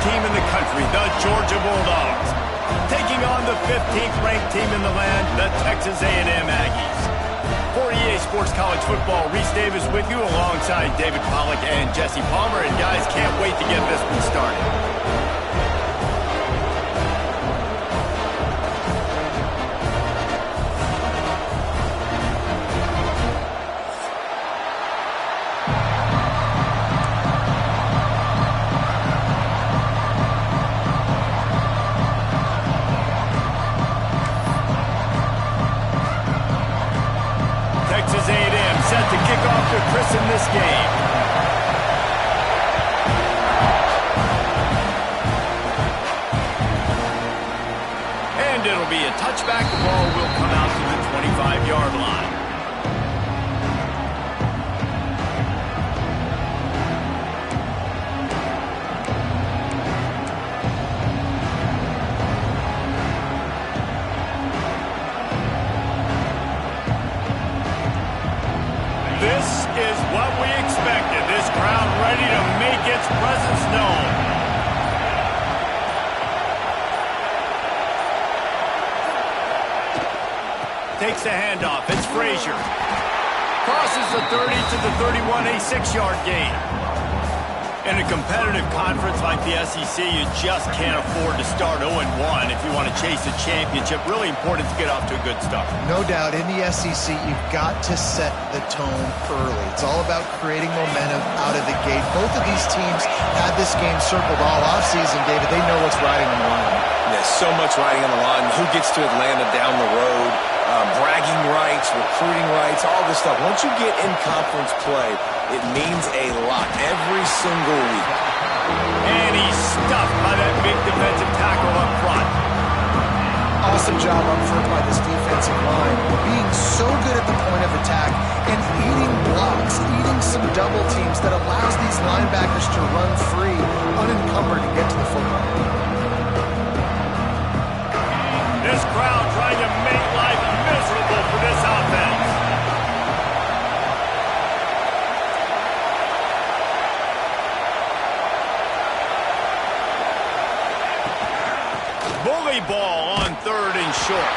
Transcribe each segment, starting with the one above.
team in the country, the Georgia Bulldogs, taking on the 15th ranked team in the land, the Texas A&M Aggies. For EA Sports College Football, Reese Davis with you alongside David Pollack and Jesse Palmer. And guys, can't wait to get this one started. Texas A&M set to kick off to christen this game. And it'll be a touchback. The ball will come out to the 25-yard line. This is what we expected. This crowd ready to make its presence known. Takes the handoff. It's Frazier. Crosses the 30 to the 31, a 6-yard gain. In a competitive conference like the SEC, you just can't afford to start 0-1 if you want to chase a championship. Really important to get off to a good start. No doubt, in the SEC, you've got to set the tone early. It's all about creating momentum out of the gate. Both of these teams had this game circled all offseason, David. They know what's riding on the line. There's so much riding on the line. Who gets to Atlanta down the road? Bragging rights, recruiting rights, all this stuff. Once you get in conference play, it means a lot every single week. And he's stuffed by that big defensive tackle up front. Awesome job up front by this defensive line. Being so good at the point of attack and eating blocks, eating some double teams that allows these linebackers to run free, unencumbered to get to the football. This crowd trying to make life miserable for this offense. Bully ball on 3rd and short.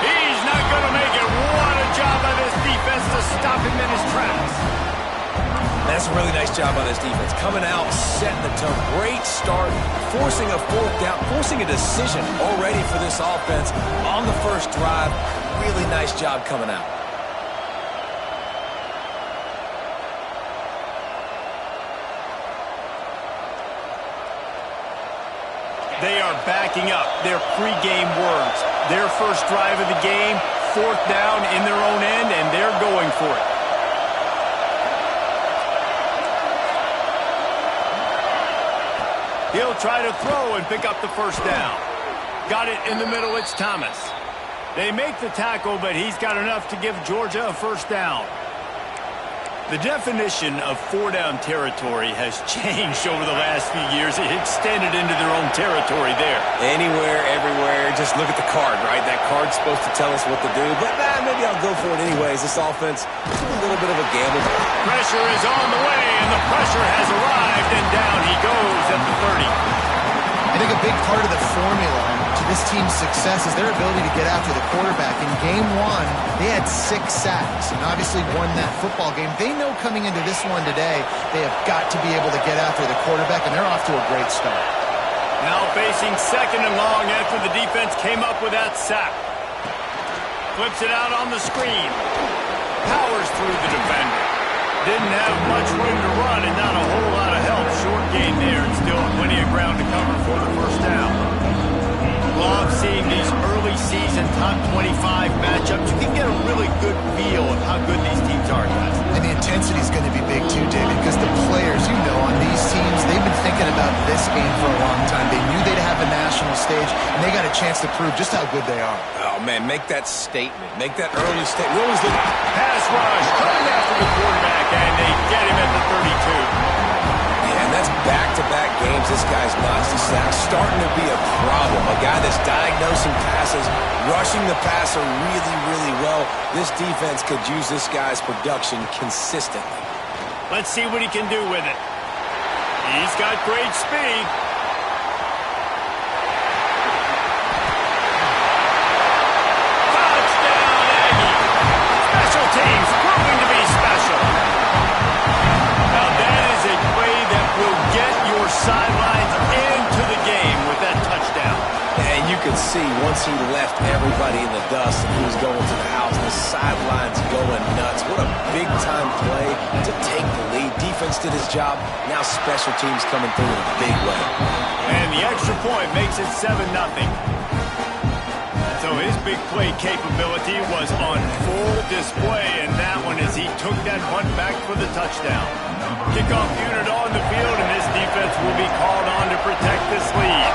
He's not going to make it. What a job by this defense to stop him in his tracks. That's a really nice job by this defense. Coming out, setting the tone. Great start, forcing a 4th down, forcing a decision already for this offense on the first drive. Really nice job coming out. They are backing up their pregame words. Their first drive of the game, 4th down in their own end, and they're going for it. He'll try to throw and pick up the first down. Got it in the middle, it's Thomas. They make the tackle, but he's got enough to give Georgia a first down. The definition of 4-down territory has changed over the last few years. It extended into their own territory there. Anywhere, everywhere, just look at the card, right? That card's supposed to tell us what to do, but maybe I'll go for it anyways. This offense is a little bit of a gamble. Pressure is on the way, and the pressure has arrived, and down he goes at the 30. I think a big part of the formula to this team's success is their ability to get after the quarterback. In game 1, they had 6 sacks and obviously won that football game. They know coming into this one today, they have got to be able to get after the quarterback, and they're off to a great start. Now facing 2nd and long after the defense came up with that sack. Flips it out on the screen. Powers through the defender. Didn't have much room to run and not a whole lot of help. Short gain there and still plenty of ground to cover for the first down. Love seeing these early season top 25 matchups. You can get a really good feel of how good these teams are, guys. And the intensity is going to be big too, David, because the players, you know, on these teams, they've been thinking about this game for a long time. They knew they'd have a national stage, and they got a chance to prove just how good they are. Oh, man, make that statement. Make that early statement. We always look. Pass rush coming after the quarterback, and they get him at the 32. Yeah, and that's back-to-back games. This guy's Nazi sack starting to be a problem. A guy that's diagnosing passes, rushing the passer really, really well. This defense could use this guy's production consistently. Let's see what he can do with it. He's got great speed. Special teams proving to be special. Now that is a play that will get your sidelines into the game with that touchdown. And you could see once he left everybody in the dust and he was going to the house, the sidelines going nuts. What a big-time play to take the lead. Defense did his job. Now special teams coming through in a big way. And the extra point makes it 7-0. So his big play capability was on full display in that one as he took that punt back for the touchdown. Kickoff unit on the field, and this defense will be called on to protect this lead.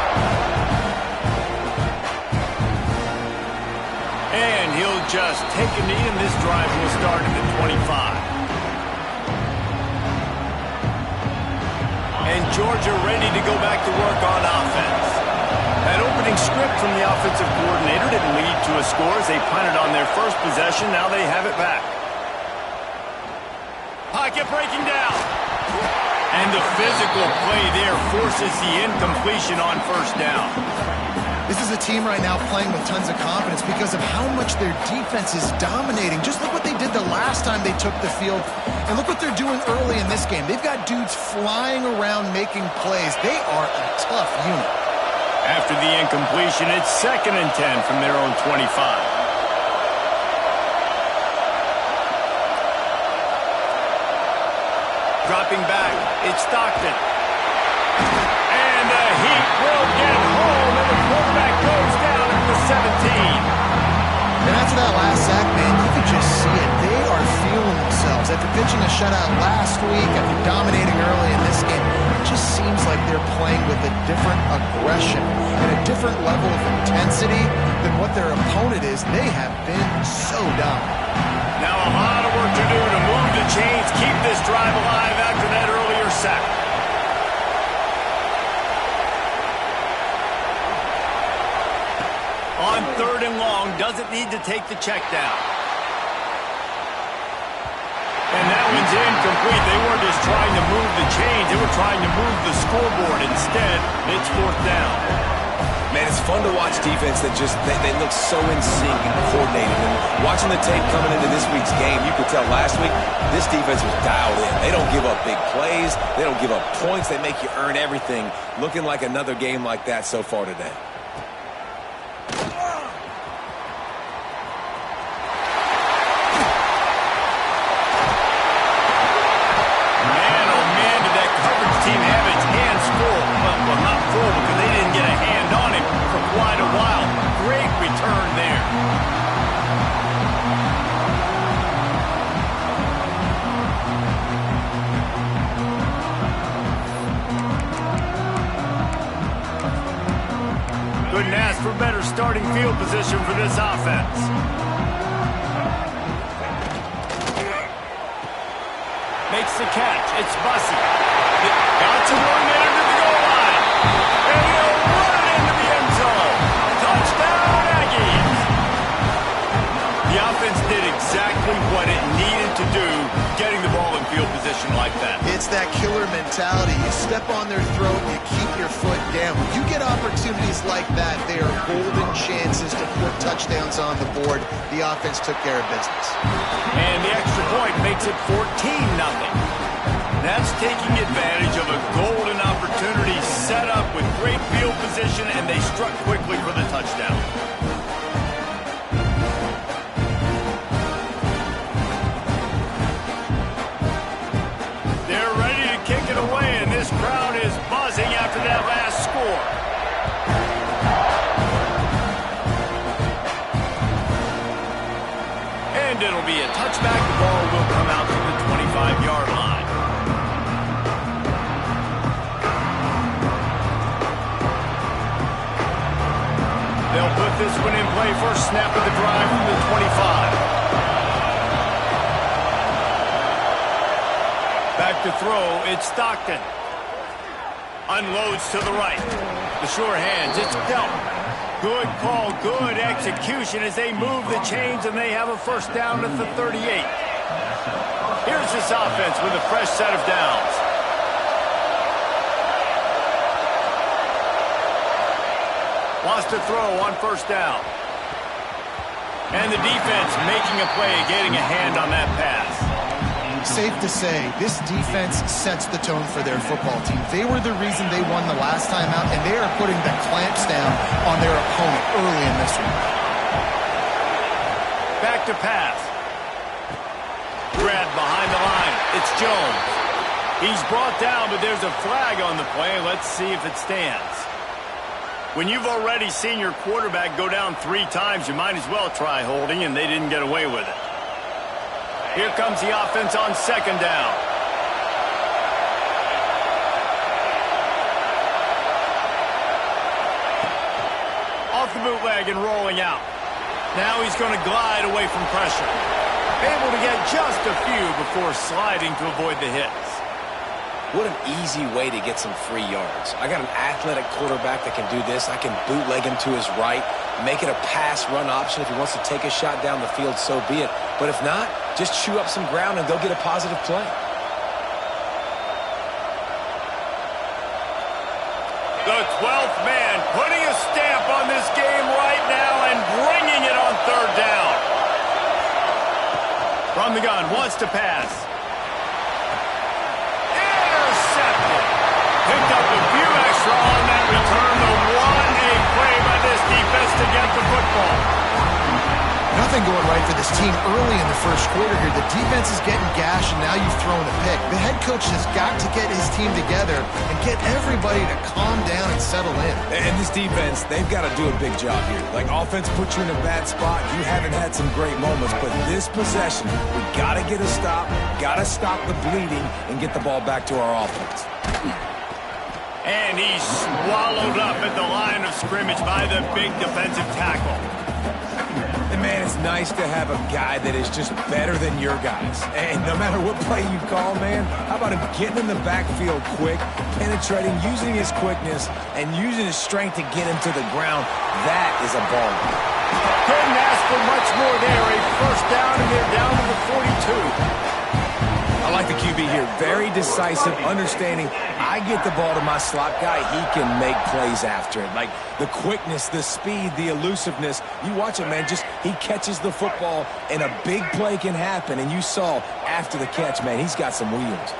And he'll just take a knee, and this drive will start at the 25. And Georgia ready to go back to work on offense. That opening script from the offensive coordinator didn't lead to a score as they punted on their first possession. Now they have it back. Pocket breaking down. And the physical play there forces the incompletion on first down. This is a team right now playing with tons of confidence because of how much their defense is dominating. Just look what they did the last time they took the field, and look what they're doing early in this game. They've got dudes flying around making plays. They are a tough unit. After the incompletion, it's 2nd and 10 from their own 25. Dropping back, it's Stockton. And the Heat will get home, and the quarterback goes down at the 17. And after that last sack, man, you could just see it. They are feeling themselves. After pitching a shutout last week, after dominating early in this game, it just seems like they're playing with a different aggression and a different level of intensity than what their opponent is. They have been so dominant. Now a lot of work to do to move the chains, keep this drive alive after that earlier sack. On 3rd and long, doesn't need to take the check down. And that one's incomplete. They weren't just trying to move the chains, they were trying to move the scoreboard. Instead, it's 4th down. Man, it's fun to watch defense that just, they look so in sync and coordinated. And watching the tape coming into this week's game, you could tell last week, this defense was dialed in. They don't give up big plays. They don't give up points. They make you earn everything. Looking like another game like that so far today. Man, oh man, did that coverage team have its hands full. Well, not full because they didn't get a hand on him for quite a while. Great return there. Couldn't ask for better starting field position for this offense. Makes the catch. It's Bussey. Got to run there to the goal line. And he'll run it into the end zone. Touchdown, Aggies. The offense did exactly what it needed to do, getting the ball in field position like that. It's that killer mentality. You step on their throat, you keep your foot down. When you get opportunities like that, they are golden chances to put touchdowns on the board. The offense took care of business. And the extra point makes it 14-0. That's taking advantage of a golden opportunity set up with great field position, and they struck quickly for the touchdown. They're ready to kick it away, and this crowd is buzzing after that last score. And it'll be a touchback. The ball will come out to the 25-yard line. They'll put this one in play. First snap of the drive from the 25. Back to throw, it's Stockton. Unloads to the right. The sure hands, it's Delton. Good call, good execution as they move the chains, and they have a first down at the 38. Here's this offense with a fresh set of downs. Wants to throw on first down. And the defense making a play, getting a hand on that pass. Safe to say, this defense sets the tone for their football team. They were the reason they won the last time out, and they are putting the clamps down on their opponent early in this one. Back to pass. Grabbed behind the line. It's Jones. He's brought down, but there's a flag on the play. Let's see if it stands. When you've already seen your quarterback go down 3 times, you might as well try holding, and they didn't get away with it. Here comes the offense on second down. Off the bootleg and rolling out. Now he's going to glide away from pressure. Able to get just a few before sliding to avoid the hits. What an easy way to get some free yards. I got an athletic quarterback that can do this. I can bootleg him to his right, make it a pass-run option. If he wants to take a shot down the field, so be it. But if not, just chew up some ground and go get a positive play. The 12th man putting a stamp on this game right now and bringing it on third down. From the gun, wants to pass. Picked up a few extra on that return. The 1-A play by this defense to get the football. Nothing going right for this team early in the first quarter here. The defense is getting gashed, and now you've thrown a pick. The head coach has got to get his team together and get everybody to calm down and settle in. And this defense, they've got to do a big job here. Like, offense puts you in a bad spot. You haven't had some great moments, but this possession, we got to get a stop, got to stop the bleeding, and get the ball back to our offense. And he's swallowed up at the line of scrimmage by the big defensive tackle. And, man, it's nice to have a guy that is just better than your guys. And no matter what play you call, man, how about him getting in the backfield quick, penetrating, using his quickness, and using his strength to get him to the ground? That is a ball. Couldn't ask for much more there. A first down, and they're down to the 42. I like the QB here. Very decisive, understanding I get the ball to my slot guy, he can make plays after it. Like the quickness, the speed, the elusiveness. You watch it, man, just he catches the football and a big play can happen. And you saw after the catch, man, he's got some wheels.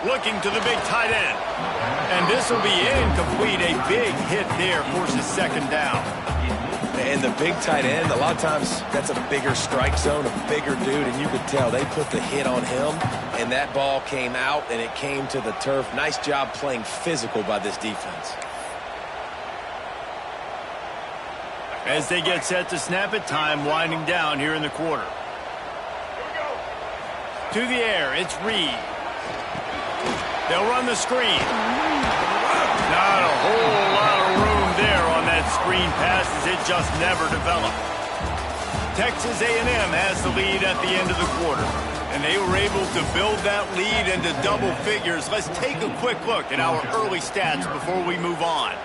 Looking to the big tight end. And this will be incomplete. A big hit there forces second down. And the big tight end, a lot of times that's a bigger strike zone, a bigger dude, and you could tell they put the hit on him, and that ball came out, and it came to the turf. Nice job playing physical by this defense. As they get set to snap it, time winding down here in the quarter. To the air, it's Reed. They'll run the screen. Not a whole lot of room there on that screen pass as it just never developed. Texas A&M has the lead at the end of the quarter, and they were able to build that lead into double figures. Let's take a quick look at our early stats before we move on.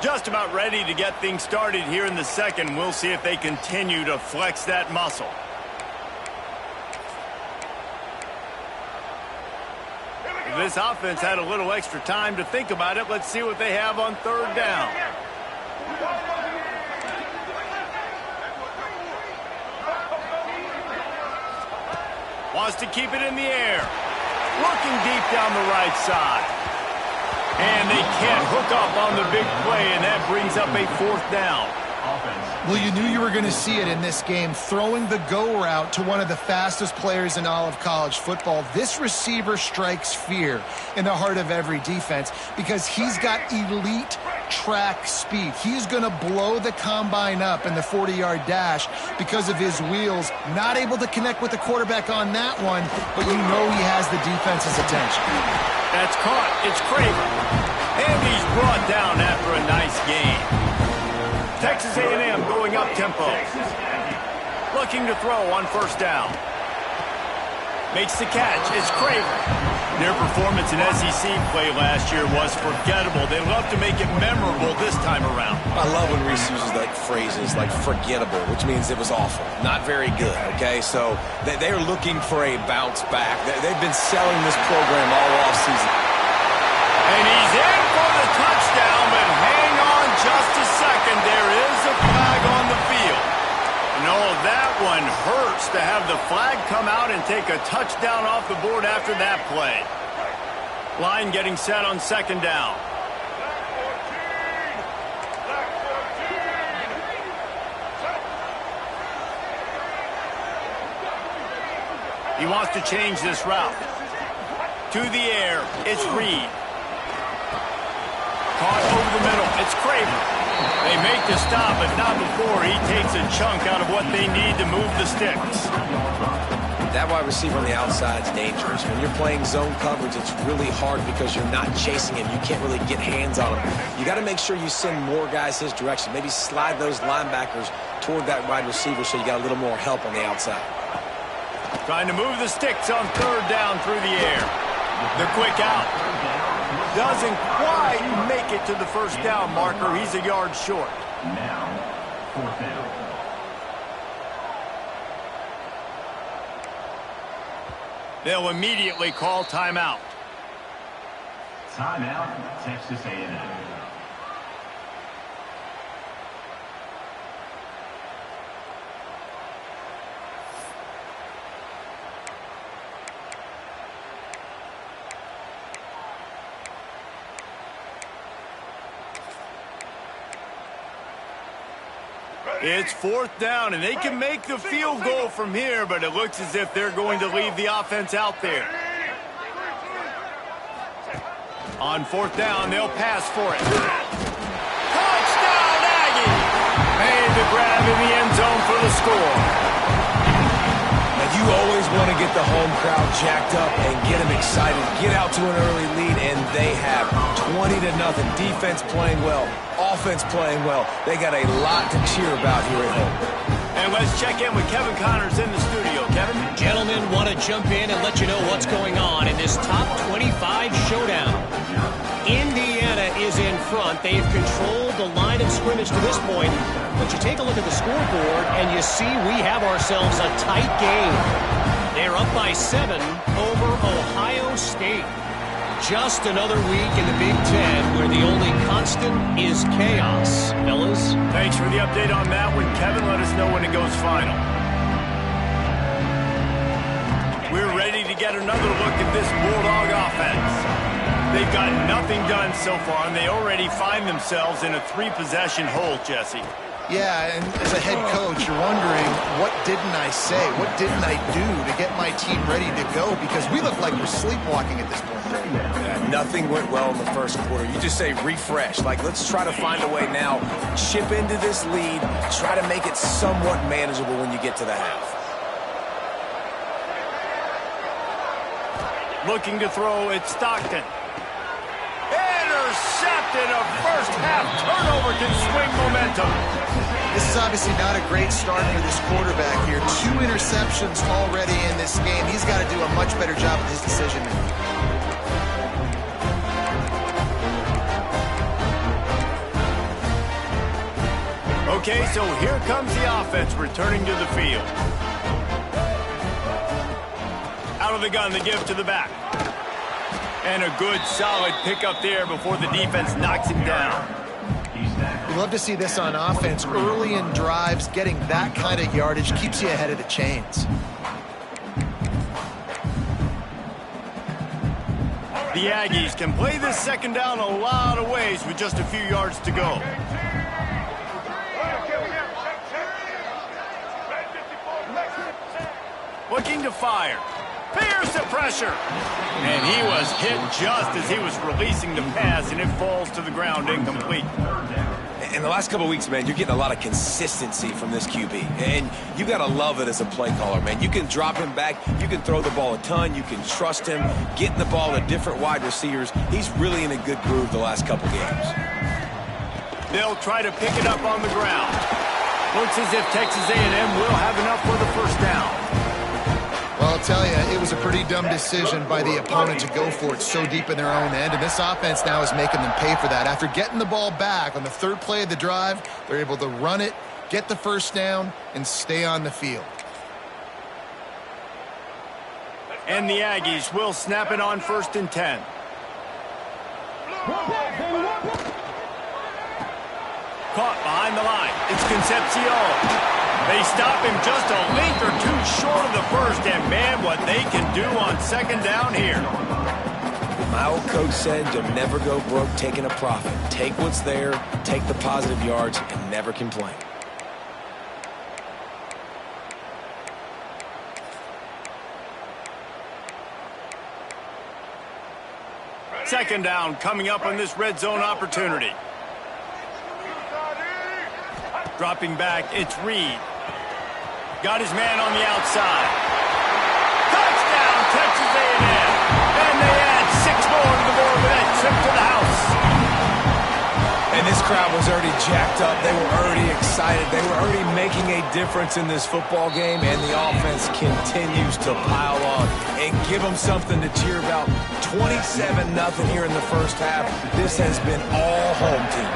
Just about ready to get things started here in the second. We'll see if they continue to flex that muscle. This offense had a little extra time to think about it. Let's see what they have on third down. Wants to keep it in the air. Looking deep down the right side. And they can't hook up on the big play, and that brings up a fourth down. Well, you knew you were going to see it in this game, throwing the go route to one of the fastest players in all of college football. This receiver strikes fear in the heart of every defense because he's got elite track speed. He's going to blow the combine up in the 40-yard dash because of his wheels. Not able to connect with the quarterback on that one, but you know he has the defense's attention. That's caught. It's Craver. And he's brought down after a nice game. Texas A&M going up tempo. Looking to throw on first down. Makes the catch. It's Craver. Their performance in SEC play last year was forgettable. They love to make it memorable this time around. I love when Reese uses like phrases like forgettable, which means it was awful, not very good, okay? So they're looking for a bounce back. They've been selling this program all offseason. And he's in for the touchdown, but hang on just a second. There is a flag on the field. Oh, that one hurts to have the flag come out and take a touchdown off the board after that play. Line getting set on second down. He wants to change this route. To the air, it's Reed. Caught over the middle, it's Craven. They make the stop, but not before he takes a chunk out of what they need to move the sticks. That wide receiver on the outside is dangerous. When you're playing zone coverage, it's really hard because you're not chasing him. You can't really get hands on him. You got to make sure you send more guys his direction. Maybe slide those linebackers toward that wide receiver so you got a little more help on the outside. Trying to move the sticks on third down through the air. The quick out. Doesn't quite make it to the first down marker. He's a yard short. Now, fourth down. They'll immediately call timeout. Timeout, Texas A&M. It's fourth down, and they can make the field goal from here, but it looks as if they're going to leave the offense out there. On fourth down, they'll pass for it. Touchdown, Aggie! Made the grab in the end zone for the score. And you always want to get the home crowd jacked up and get them excited. Get out to an early lead, and they have 20-0. Defense playing well. Offense playing well. They got a lot to cheer about here at home. And let's check in with Kevin Connors in the studio. Kevin? Gentlemen, want to jump in and let you know what's going on in this top 25 showdown. Indiana is in front. They've controlled the line of scrimmage to this point. But you take a look at the scoreboard, and you see we have ourselves a tight game. They're up by 7 over Ohio State. Just another week in the Big Ten where the only constant is chaos. Fellas? Thanks for the update on that one, Kevin. Let us know when it goes final. We're ready to get another look at this Bulldog offense. They've got nothing done so far, and they already find themselves in a 3-possession hole, Jesse. Yeah, and as a head coach, you're wondering, what didn't I say? What didn't I do to get my team ready to go? Because we look like we're sleepwalking at this point. Yeah, nothing went well in the first quarter. You just say refresh. Like, let's try to find a way now. Chip into this lead. Try to make it somewhat manageable when you get to the half. Looking to throw, it's Stockton. Intercepted. A first half turnover can swing momentum. This is obviously not a great start for this quarterback here. 2 interceptions already in this game. He's got to do a much better job with his decision making. Okay, so here comes the offense returning to the field. Out of the gun, the give to the back. And a good, solid pickup there before the defense knocks him down. We love to see this on offense. Early in drives, getting that kind of yardage keeps you ahead of the chains. The Aggies can play this second down a lot of ways with just a few yards to go. Looking to fire. Fears the pressure. And he was hit just as he was releasing the pass, and it falls to the ground incomplete. In the last couple of weeks, man, you're getting a lot of consistency from this QB. And you got to love it as a play caller, man. You can drop him back. You can throw the ball a ton. You can trust him, getting the ball to different wide receivers. He's really in a good groove the last couple games. They'll try to pick it up on the ground. Looks as if Texas A&M will have enough for the first down. Well, I'll tell you, it was a pretty dumb decision by the opponent to go for it so deep in their own end, and this offense now is making them pay for that. After getting the ball back on the third play of the drive, they're able to run it, get the first down, and stay on the field. And the Aggies will snap it on 1st and 10. Caught behind the line. It's Concepcion. They stop him just a length or two short of the first, and man, what they can do on second down here. My old coach said you'll never go broke taking a profit. Take what's there, take the positive yards, and never complain. Second down coming up on this red zone opportunity. Dropping back, it's Reed. Got his man on the outside. Touchdown, Texas A&M. And they add 6 more to the board with that trip to the house. And this crowd was already jacked up. They were already excited. They were already making a difference in this football game, and the offense continues to pile on and give them something to cheer about. 27-0 here in the first half. This has been all home team.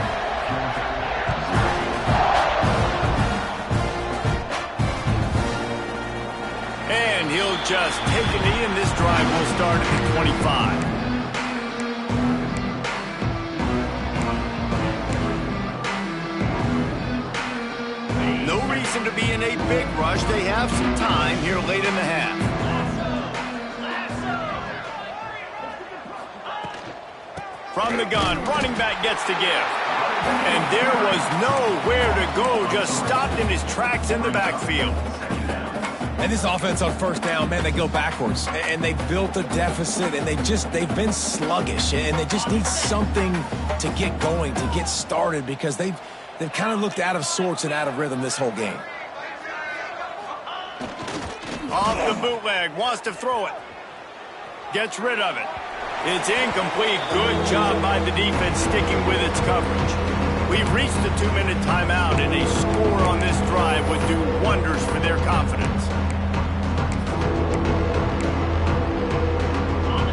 And he'll just take a knee, and this drive will start at the 25. No reason to be in a big rush. They have some time here late in the half. From the gun, running back gets to give. And there was nowhere to go, just stopped in his tracks in the backfield. And this offense on first down, man, they go backwards. And they built a deficit, and they've been sluggish. And they just need something to get going, to get started, because they've kind of looked out of sorts and out of rhythm this whole game. Off the bootleg, wants to throw it. Gets rid of it. It's incomplete. Good job by the defense sticking with its coverage. We've reached the 2-minute timeout, and a score on this drive would do wonders for their confidence.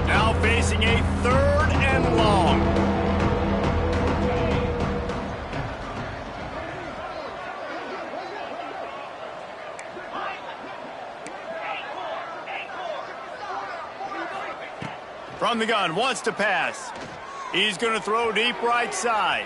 Now facing a 3rd and long. From the gun, wants to pass. He's going to throw deep right side.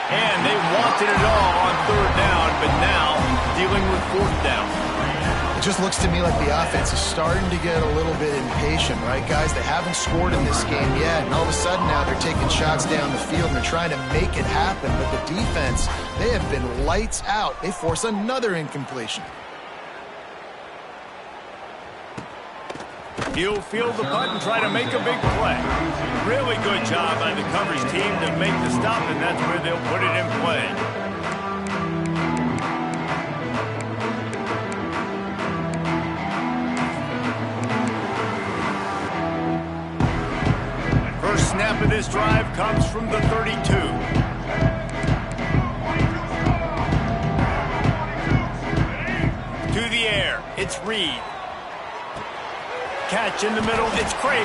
And they wanted it all on 3rd down, but now dealing with 4th down. It just looks to me like the offense is starting to get a little bit impatient, right, guys? They haven't scored in this game yet, and all of a sudden now they're taking shots down the field and they're trying to make it happen. But the defense, they have been lights out. They force another incompletion. He'll field the punt and try to make a big play. Really good job by the coverage team to make the stop, and that's where they'll put it in play. First snap of this drive comes from the 32. To the air, it's Reed. Catch in the middle, it's Craven.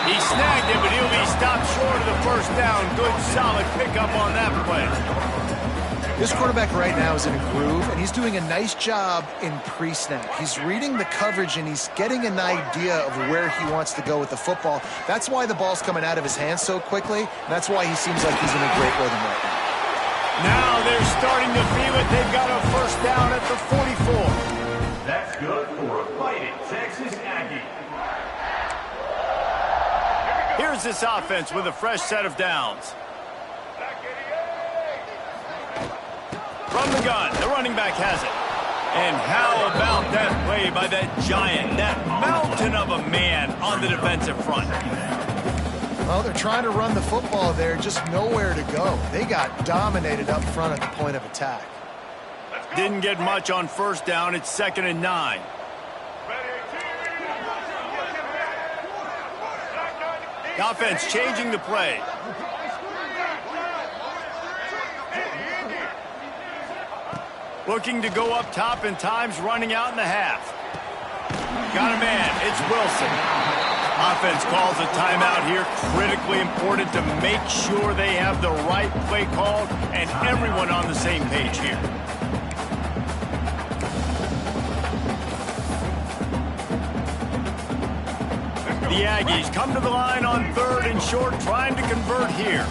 He snagged it, but he'll be stopped short of the first down. Good, solid pickup on that play. This quarterback right now is in a groove, and he's doing a nice job in pre-snap. He's reading the coverage, and he's getting an idea of where he wants to go with the football. That's why the ball's coming out of his hands so quickly, and that's why he seems like he's in a great rhythm right now. Now they're starting to feel it. They've got a first down at the 44. That's good for a fighting Texas Aggie. Here's this offense with a fresh set of downs. From the gun, the running back has it. And how about that play by that giant, that mountain of a man on the defensive front? Well, they're trying to run the football there, just nowhere to go. They got dominated up front at the point of attack. Didn't get much on first down. It's 2nd and 9. The offense changing the play. Looking to go up top, and time's running out in the half. Got a man. It's Wilson. Offense calls a timeout here. Critically important to make sure they have the right play called and everyone on the same page here. The Aggies come to the line on 3rd and short, trying to convert here.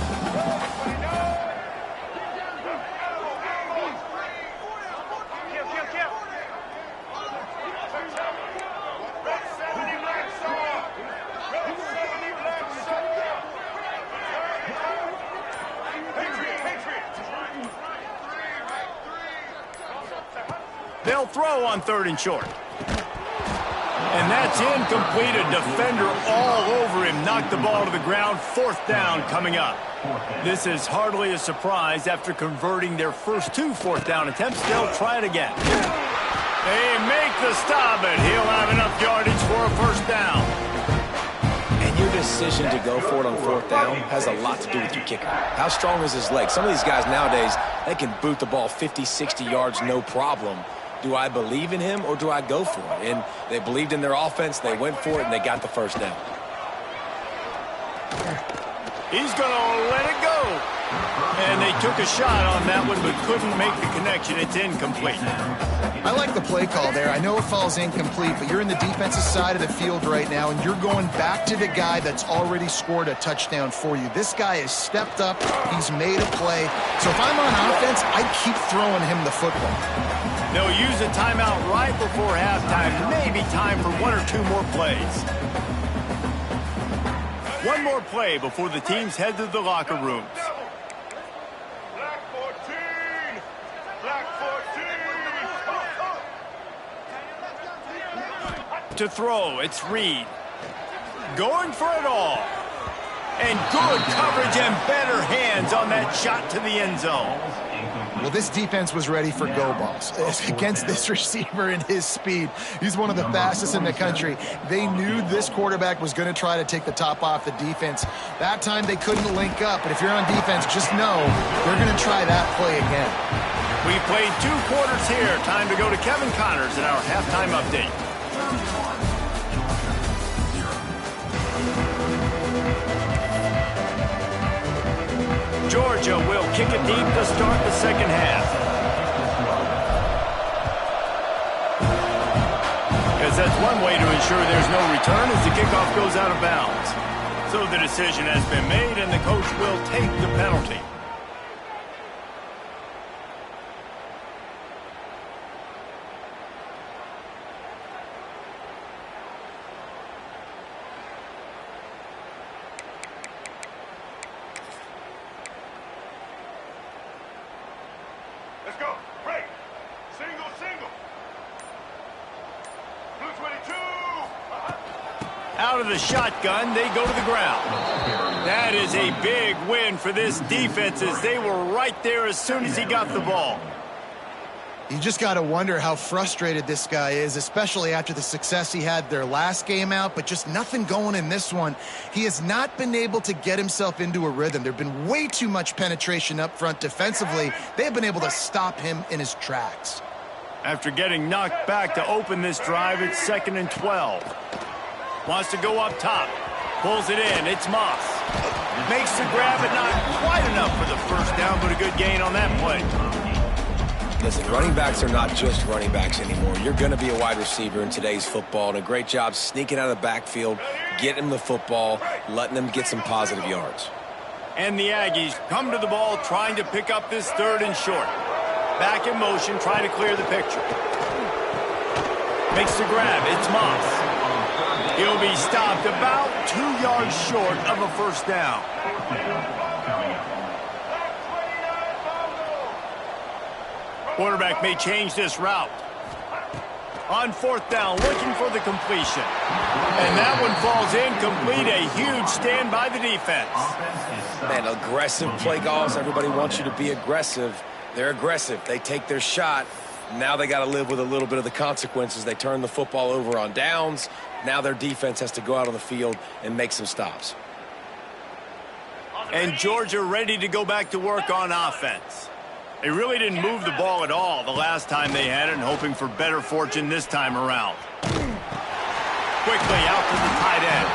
They'll throw on 3rd and short. And that's incomplete. A defender all over him. Knocked the ball to the ground. 4th down coming up. This is hardly a surprise after converting their first 2 4th down attempts. They'll try it again. They make the stop, and he'll have enough yardage for a 1st down. And your decision to go for it on 4th down has a lot to do with your kicker. How strong is his leg? Some of these guys nowadays, they can boot the ball 50, 60 yards, no problem. Do I believe in him or do I go for it? And they believed in their offense, they went for it, and they got the 1st down. He's going to let it go. And they took a shot on that one but couldn't make the connection. It's incomplete. I like the play call there. I know it falls incomplete, but you're in the defensive side of the field right now, and you're going back to the guy that's already scored a touchdown for you. This guy has stepped up. He's made a play. So if I'm on offense, I keep throwing him the football. They'll use a timeout right before halftime. Maybe time for 1 or 2 more plays. One more play before the teams head to the locker rooms. Black 14. Black 14. To throw, it's Reed. Going for it all. And good coverage and better hands on that shot to the end zone. Well, this defense was ready for go balls against this receiver and his speed. He's one of the fastest in the country. They knew this quarterback was going to try to take the top off the defense. That time they couldn't link up, but if you're on defense, just know they're going to try that play again. We played 2 quarters here. Time to go to Kevin Connors in our halftime update. Georgia will kick it deep to start the 2nd half. Because that's one way to ensure there's no return as the kickoff goes out of bounds. So the decision has been made, and the coach will take the penalty. Let's go. Break. Single, single. Blue 22. Out of the shotgun, they go to the ground. That is a big win for this defense as they were right there as soon as he got the ball. You just got to wonder how frustrated this guy is, especially after the success he had their last game out, but just nothing going in this one. He has not been able to get himself into a rhythm. There have been way too much penetration up front defensively. They have been able to stop him in his tracks. After getting knocked back to open this drive, it's 2nd and 12. Wants to go up top. Pulls it in. It's Moss. Makes the grab, but not quite enough for the 1st down, but a good gain on that play. Listen, running backs are not just running backs anymore. You're going to be a wide receiver in today's football, and a great job sneaking out of the backfield, getting them the football, letting them get some positive yards. And the Aggies come to the ball trying to pick up this 3rd and short. Back in motion, trying to clear the picture. Makes the grab. It's Moss. He'll be stopped about 2 yards short of a 1st down. Quarterback may change this route. On 4th down, looking for the completion. And that one falls incomplete. A huge stand by the defense. Man, aggressive play calls. Everybody wants you to be aggressive. They're aggressive. They take their shot. Now they got to live with a little bit of the consequences. They turn the football over on downs. Now their defense has to go out on the field and make some stops. And Georgia ready to go back to work on offense. They really didn't move the ball at all the last time they had it, and hoping for better fortune this time around. Quickly out to the tight end.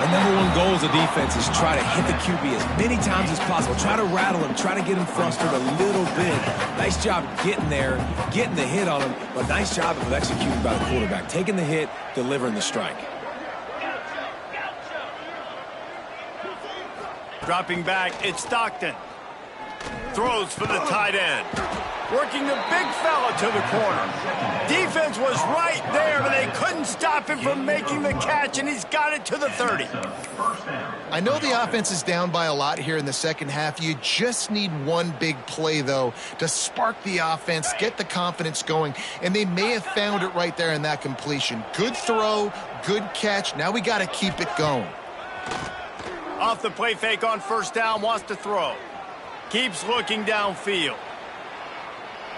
The #1 goal as a defense is try to hit the QB as many times as possible. Try to rattle him. Try to get him flustered a little bit. Nice job getting there, getting the hit on him, but nice job of executing by the quarterback. Taking the hit, delivering the strike. Dropping back, it's Stockton. Throws for the tight end. Working the big fella to the corner. Defense was right there, but they couldn't stop him from making the catch, and he's got it to the 30. I know the offense is down by a lot here in the second half. You just need one big play, though, to spark the offense, get the confidence going, and they may have found it right there in that completion. Good throw, good catch. Now we got to keep it going. Off the play fake on first down, wants to throw. Keeps looking downfield.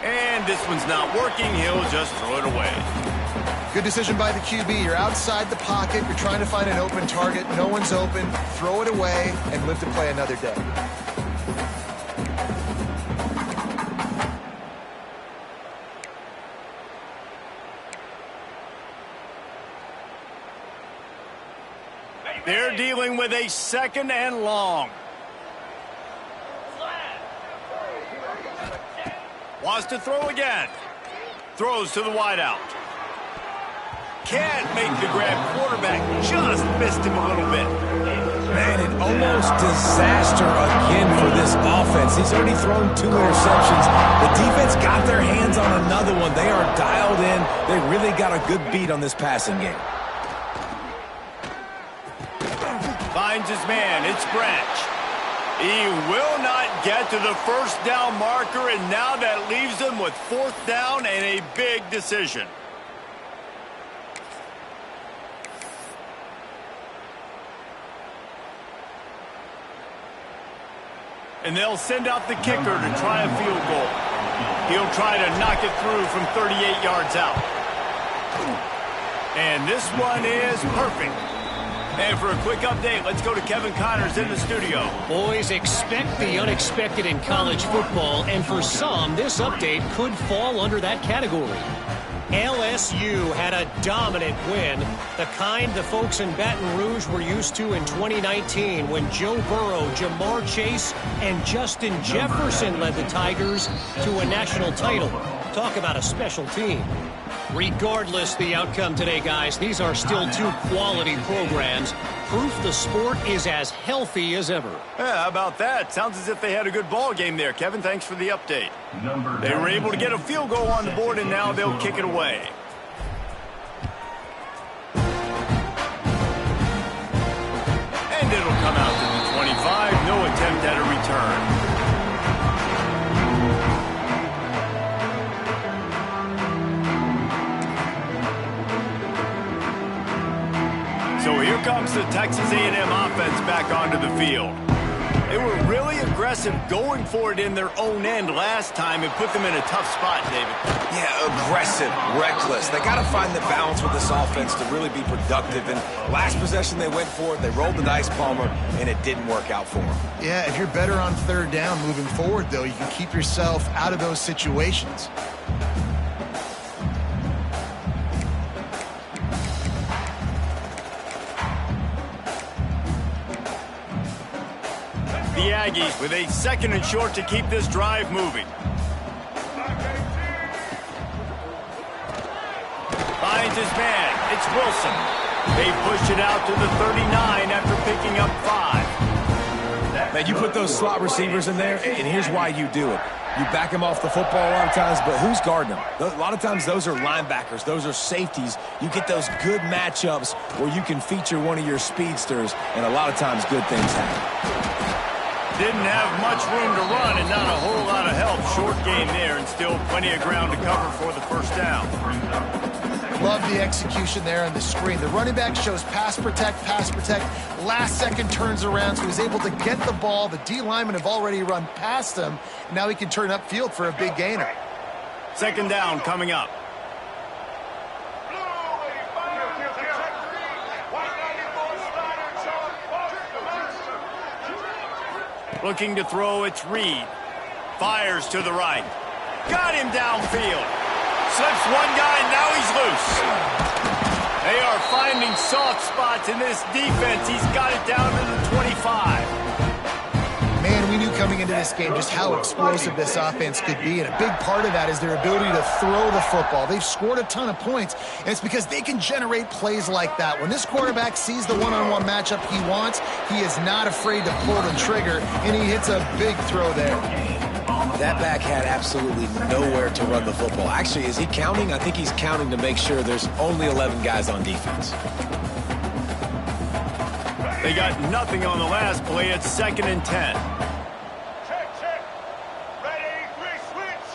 And this one's not working. He'll just throw it away. Good decision by the QB. You're outside the pocket. You're trying to find an open target. No one's open. Throw it away and live to play another day. They're dealing with a second and long. Wants to throw again. Throws to the wideout. Can't make the grab. Quarterback just missed him a little bit. Man, an almost disaster again for this offense. He's already thrown 2 interceptions. The defense got their hands on another one. They are dialed in. They really got a good beat on this passing game. Finds his man. It's Branch. He will not get to the first down marker, and now that leaves them with 4th down and a big decision. And they'll send out the kicker to try a field goal. He'll try to knock it through from 38 yards out. And this one is perfect. And for a quick update, let's go to Kevin Connors in the studio. Boys, expect the unexpected in college football, and for some, this update could fall under that category. LSU had a dominant win, the kind the folks in Baton Rouge were used to in 2019 when Joe Burrow, Jamar Chase, and Justin Jefferson led the Tigers to a national title. Talk about a special team. Regardless the outcome today, guys, these are still 2 quality programs. Proof the sport is as healthy as ever. Yeah, how about that? Sounds as if they had a good ball game there. Kevin, thanks for the update. They were able to get a field goal on the board, and now they'll kick it away. And it'll come out to the 25. No attempt at a return. So here comes the Texas A&M offense back onto the field. They were really aggressive going for it in their own end last time and put them in a tough spot, David. Yeah, aggressive, reckless. They got to find the balance with this offense to really be productive. And last possession they went for it, they rolled the dice, Palmer, and it didn't work out for them. Yeah, if you're better on 3rd down moving forward, though, you can keep yourself out of those situations. The Aggies with a 2nd and short to keep this drive moving. Finds his man. It's Wilson. They push it out to the 39 after picking up 5. Man, you put those slot receivers in there, and here's why you do it. You back them off the football a lot of times, but who's guarding them? A lot of times those are linebackers. Those are safeties. You get those good matchups where you can feature one of your speedsters, and a lot of times good things happen. Didn't have much room to run and not a whole lot of help. Short game there and still plenty of ground to cover for the first down. Love the execution there on the screen. The running back shows pass protect, last second turns around, so he's able to get the ball. The D linemen have already run past him. Now he can turn upfield for a big gainer. 2nd down coming up. Looking to throw, it's Reed. Fires to the right. Got him downfield. Slips one guy, now he's loose. They are finding soft spots in this defense. He's got it down to the 25. Man, we knew coming into this game just how explosive this offense could be, and a big part of that is their ability to throw the football. They've scored a ton of points, and it's because they can generate plays like that. When this quarterback sees the one-on-one matchup he wants, he is not afraid to pull the trigger, and he hits a big throw there. That back had absolutely nowhere to run the football. Actually, is he counting? I think he's counting to make sure there's only 11 guys on defense. They got nothing on the last play. It's 2nd and 10. Check, check. Ready, 3, switch.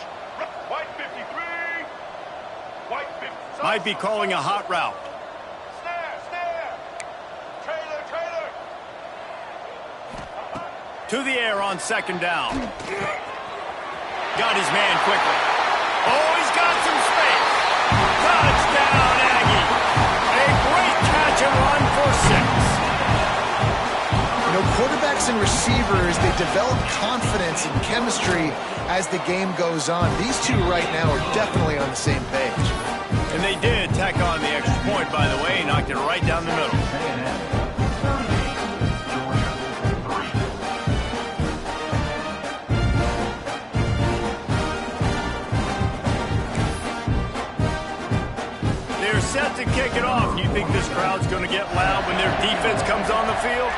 White 53. White 50. Might be calling a hot route. Snare, snare. Trailer, trailer. To the air on 2nd down. Got his man quickly. Oh, he's got some space. Touchdown, Aggie. A great catch and run for 6. You know, quarterbacks and receivers, they develop confidence and chemistry as the game goes on. These two right now are definitely on the same page. And they did tack on the extra point, by the way. Knocked it right down the middle. They're set to kick it off. You think this crowd's going to get loud when their defense comes on the field?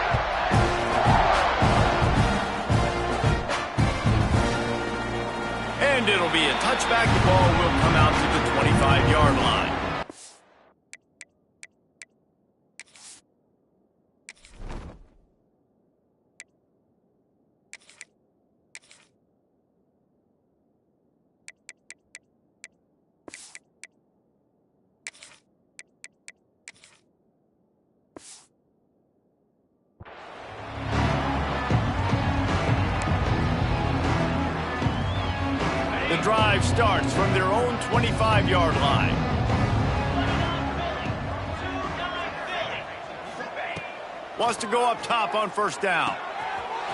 And it'll be a touchback. The ball will come out to the 25-yard line. The drive starts from their own 25-yard line. Wants to go up top on 1st down.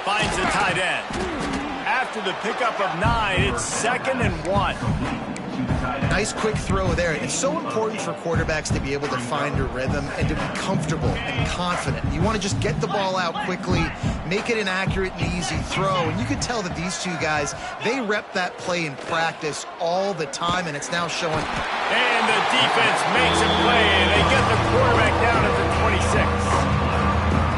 Finds the tight end. After the pickup of 9, it's 2nd and 1. Nice quick throw there. It's so important for quarterbacks to be able to find a rhythm and to be comfortable and confident. You want to just get the ball out quickly, make it an accurate and easy throw. And you could tell that these two guys, they rep that play in practice all the time, and it's now showing. And the defense makes a play, and they get the quarterback down at the 26.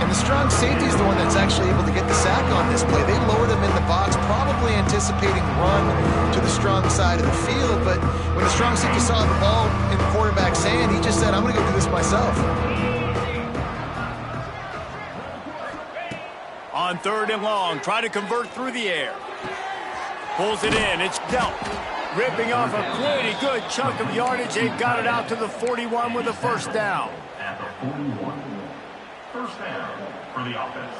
And the strong safety is the one that's actually able to get the sack on this play. They lowered him in the box, probably anticipating run to the strong side of the field. But when the strong safety saw the ball in the quarterback's hand, he just said, I'm going to go do this myself. On 3rd and long, try to convert through the air. Pulls it in. It's dealt. Ripping off a pretty good chunk of yardage. They've got it out to the 41 with a 1st down. At the 41. 1st down for the offense.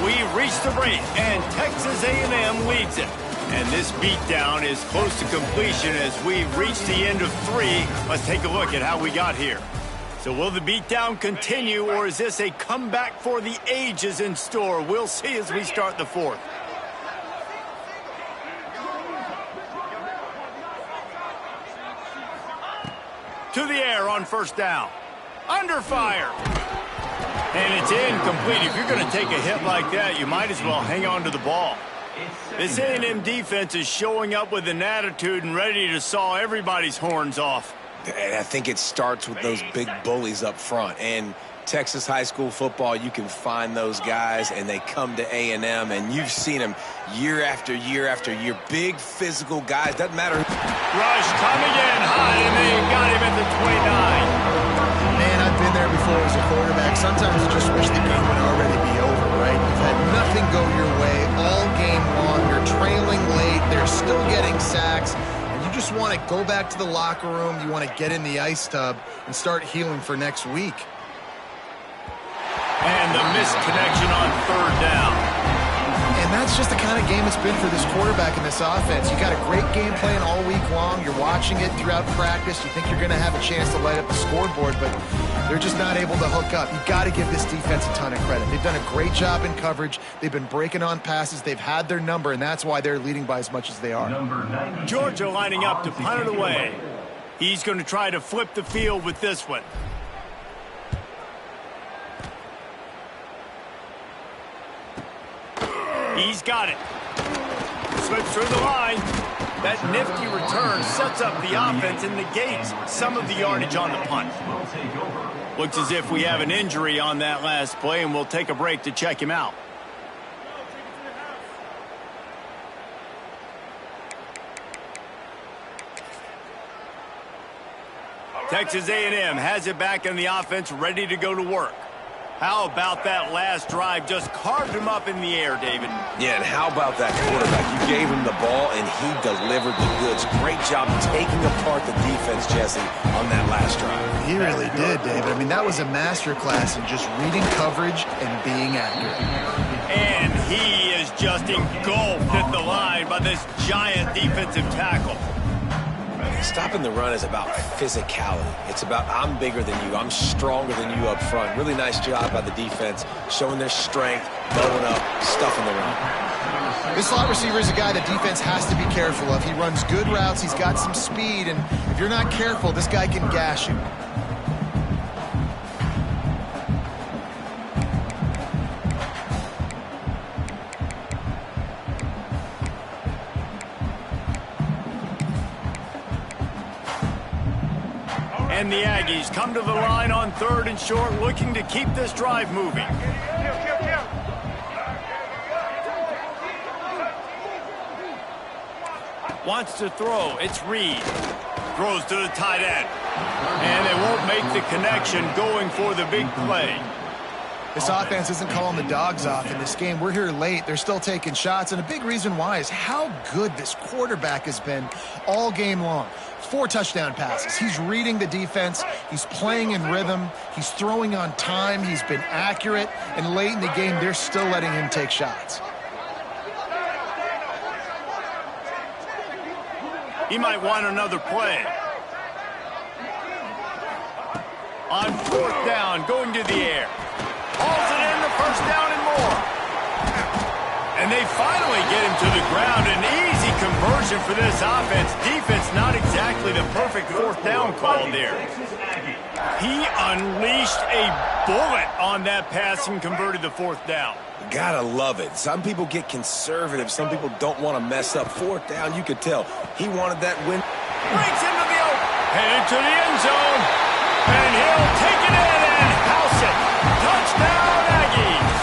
We reached the break, and Texas A&M leads it. And this beatdown is close to completion as we reach the end of 3. Let's take a look at how we got here. So will the beatdown continue, or is this a comeback for the ages in store? We'll see as we start the 4th. To the air on 1st down. Under fire. And it's incomplete. If you're going to take a hit like that, you might as well hang on to the ball. This A&M defense is showing up with an attitude and ready to saw everybody's horns off. And I think it starts with those big bullies up front. And Texas high school football, you can find those guys, and they come to A&M, and you've seen them year after year after year. Big physical guys. Doesn't matter. Rush coming in high, and they got him at the 29. Man, I've been there before as a quarterback. Sometimes you just wish the game would already be over, right? You've had nothing go your way all game long. You're trailing late. They're still getting sacks. And you just want to go back to the locker room. You want to get in the ice tub and start healing for next week. And the missed connection on 3rd down. And that's just the kind of game it's been for this quarterback in this offense. You got a great game plan all week long. You're watching it throughout practice. You think you're going to have a chance to light up the scoreboard, but they're just not able to hook up. You got to give this defense a ton of credit. They've done a great job in coverage. They've been breaking on passes. They've had their number, and that's why they're leading by as much as they are. Georgia lining up to punt it away. He's going to try to flip the field with this one. He's got it. Slips through the line. That nifty return sets up the offense and negates some of the yardage on the punt. Will take over Looks as if we have an injury on that last play, and we'll take a break to check him out. Texas A&M has it back in the offense, ready to go to work. How about that last drive? Just carved him up in the air, David. Yeah, and how about that quarterback? You gave him the ball, and he delivered the goods. Great job taking apart the defense, Jesse, on that last drive. He really did, David. I mean, that was a masterclass in just reading coverage and being accurate. And he is just engulfed at the line by this giant defensive tackle. Stopping the run is about physicality. It's about I'm bigger than you. I'm stronger than you up front. Really nice job by the defense, showing their strength, blowing up, stuffing the run. This slot receiver is a guy the defense has to be careful of. He runs good routes. He's got some speed, and if you're not careful, this guy can gash you. And the Aggies come to the line on 3rd and short, looking to keep this drive moving. Wants to throw. It's Reed. Throws to the tight end. And they won't make the connection going for the big play. This offense isn't calling the dogs off in this game. We're here late. They're still taking shots, and a big reason why is how good this quarterback has been all game long. 4 touchdown passes. He's reading the defense. He's playing in rhythm. He's throwing on time. He's been accurate, and late in the game, they're still letting him take shots. He might want another play. On 4th down, going to the air. Hauls it in, the 1st down and more. And they finally get him to the ground. An easy conversion for this offense. Defense not exactly the perfect 4th down call there. He unleashed a bullet on that pass and converted the 4th down. Gotta love it. Some people get conservative. Some people don't want to mess up. 4th down, you could tell. He wanted that win. Breaks into the open. Headed to the end zone. And he'll take it in and house it. Touchdown, Aggies.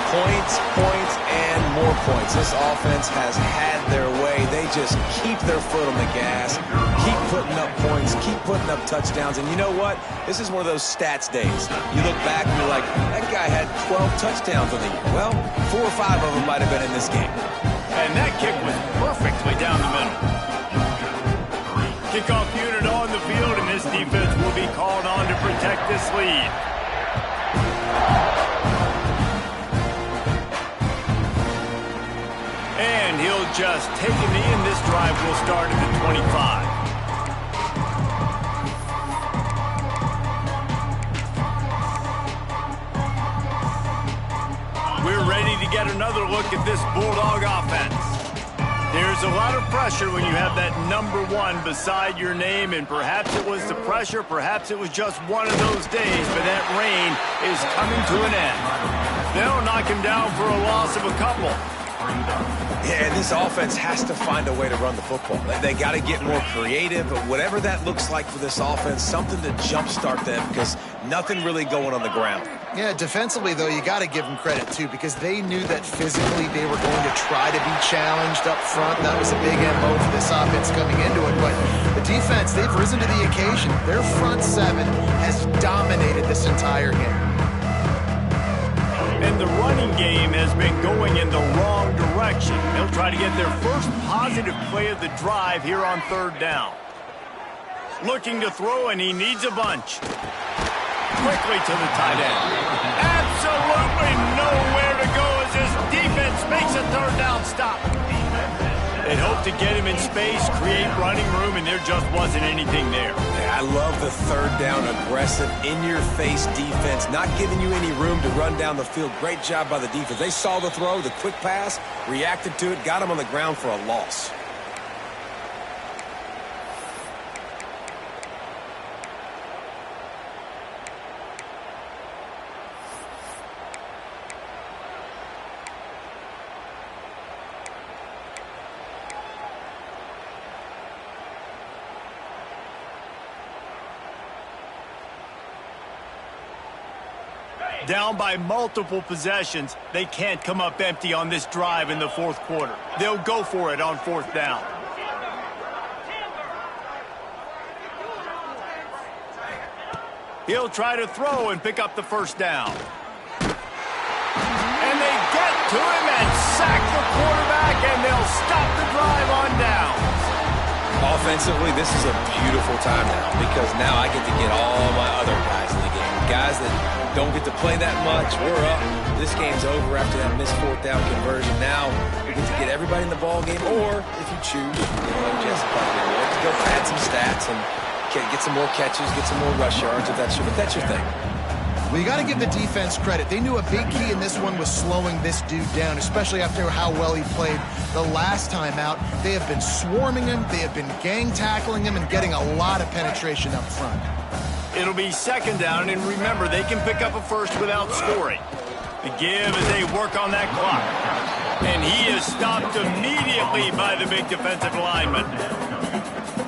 Points, points, and more points. This offense has had their way. They just keep their foot on the gas, keep putting up points, keep putting up touchdowns. And you know what? This is one of those stats days. You look back and you're like, that guy had 12 touchdowns on the year. Well, 4 or 5 of them might have been in this game. And that kick was perfectly down the middle. Kickoff unit on the field, and this defense will be called on to protect this lead. And he'll just take a knee, and this drive will start at the 25. We're ready to get another look at this Bulldog offense. There's a lot of pressure when you have that number 1 beside your name, and perhaps it was the pressure, perhaps it was just one of those days, but that reign is coming to an end. They'll knock him down for a loss of a couple. Yeah, and this offense has to find a way to run the football. They got to get more creative, but whatever that looks like for this offense, something to jumpstart them because nothing really going on the ground. Yeah, defensively, though, you got to give them credit, too, because they knew that physically they were going to try to be challenged up front. That was a big MO for this offense coming into it. But the defense, they've risen to the occasion. Their front 7 has dominated this entire game. And the running game has been going in the wrong direction. They'll try to get their first positive play of the drive here on 3rd down. Looking to throw, and he needs a bunch. Quickly to the tight end. Absolutely nowhere to go as this defense makes a 3rd down stop. They hoped to get him in space, create running room, and there just wasn't anything there. Yeah, I love the 3rd down aggressive, in-your-face defense, not giving you any room to run down the field. Great job by the defense. They saw the throw, the quick pass, reacted to it, got him on the ground for a loss. Down by multiple possessions, they can't come up empty on this drive in the fourth quarter. They'll go for it on fourth down. He'll try to throw and pick up the first down. And they get to him and sack the quarterback, and they'll stop the drive on down. Offensively, this is a beautiful time now because now I get to get all my other guys in the game. Guys that don't get to play that much, we're up. This game's over after that missed fourth down conversion. Now we get to get everybody in the ball game, or if you choose, Jesse probably will, to go pad some stats and get some more catches, get some more rush yards if that's your thing. Well, you got to give the defense credit. They knew a big key in this one was slowing this dude down, especially after how well he played the last time out. They have been swarming him, they have been gang tackling him, and getting a lot of penetration up front. It'll be second down, and remember, they can pick up a first without scoring. The give as they work on that clock. And he is stopped immediately by the big defensive lineman.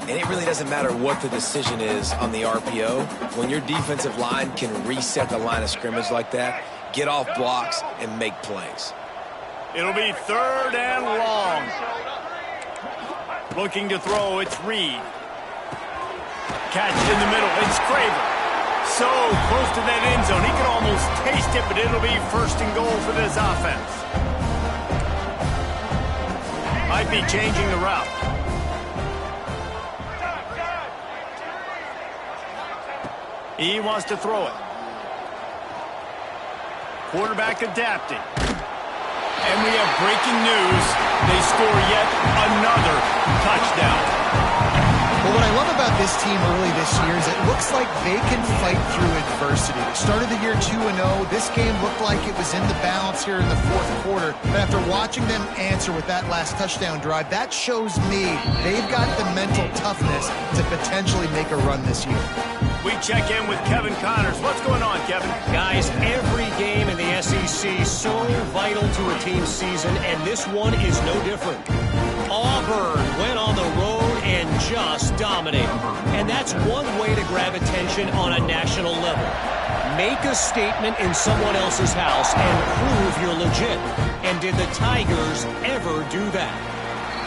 And it really doesn't matter what the decision is on the RPO. When your defensive line can reset the line of scrimmage like that, get off blocks, and make plays. It'll be third and long. Looking to throw, it's Reed. Catch in the middle, it's Craver. So close to that end zone, he can almost taste it, but it'll be first and goal for this offense. Might be changing the route. He wants to throw it. Quarterback adapting. And we have breaking news. They score yet another touchdown. Well, what I love about this team early this year is it looks like they can fight through adversity. They started the year 2-0. This game looked like it was in the balance here in the fourth quarter. But after watching them answer with that last touchdown drive, that shows me they've got the mental toughness to potentially make a run this year. We check in with Kevin Connors. What's going on, Kevin? Guys, every game in the SEC so vital to a team's season, and this one is no different. Auburn went on the road and just dominated. And that's one way to grab attention on a national level. Make a statement in someone else's house and prove you're legit. And did the Tigers ever do that?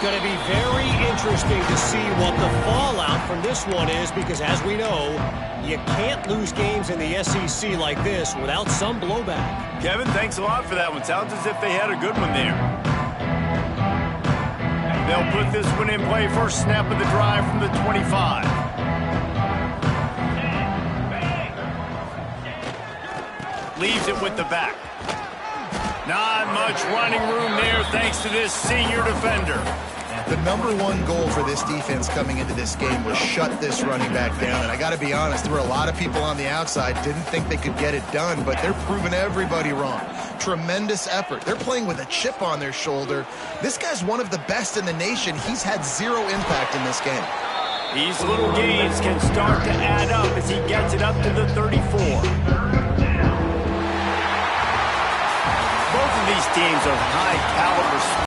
Going to be very interesting to see what the fallout from this one is, because as we know, you can't lose games in the SEC like this without some blowback. Kevin, thanks a lot for that one. Sounds as if they had a good one there. They'll put this one in play. First snap of the drive from the 25. Leaves it with the back. Not much running room there thanks to this senior defender. The number one goal for this defense coming into this game was shut this running back down. And I got to be honest, there were a lot of people on the outside didn't think they could get it done, but they're proving everybody wrong. Tremendous effort. They're playing with a chip on their shoulder. This guy's one of the best in the nation. He's had zero impact in this game. These little gains can start to add up as he gets it up to the 34. Both of these teams are high caliber